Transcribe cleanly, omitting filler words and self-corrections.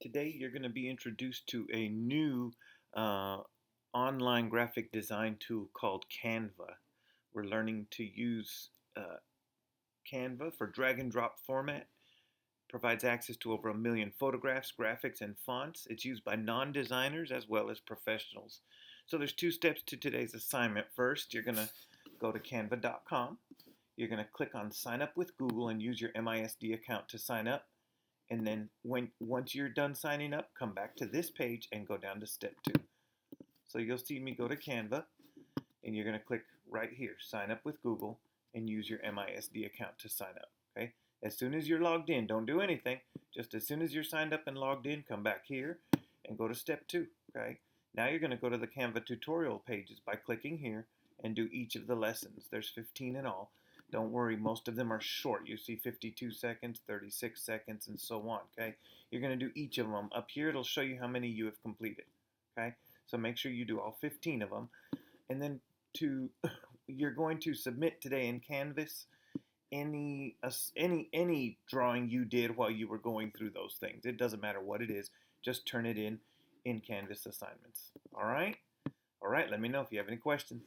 Today you're going to be introduced to a new uh, online graphic design tool called Canva. We're learning to use Canva for drag and drop format. Provides access to over 1 million photographs, graphics, and fonts. It's used by non-designers as well as professionals. So there's 2 steps to today's assignment. First, you're going to go to canva.com. You're going to click on sign up with Google and use your MISD account to sign up. And then once you're done signing up, come back to this page and go down to step 2. So you'll see me go to Canva, and you're going to click right here, sign up with Google, and use your MISD account to sign up. Okay. As soon as you're logged in, don't do anything. Just as soon as you're signed up and logged in, come back here and go to step 2. Okay. Now you're going to go to the Canva tutorial pages by clicking here and do each of the lessons. There's 15 in all. Don't worry, most of them are short. You see 52 seconds, 36 seconds, and so on, okay? You're going to do each of them. Up here, it'll show you how many you have completed, okay? So make sure you do all 15 of them. And then you're going to submit today in Canvas any drawing you did while you were going through those things. It doesn't matter what it is. Just turn it in Canvas assignments, all right? All right, let me know if you have any questions.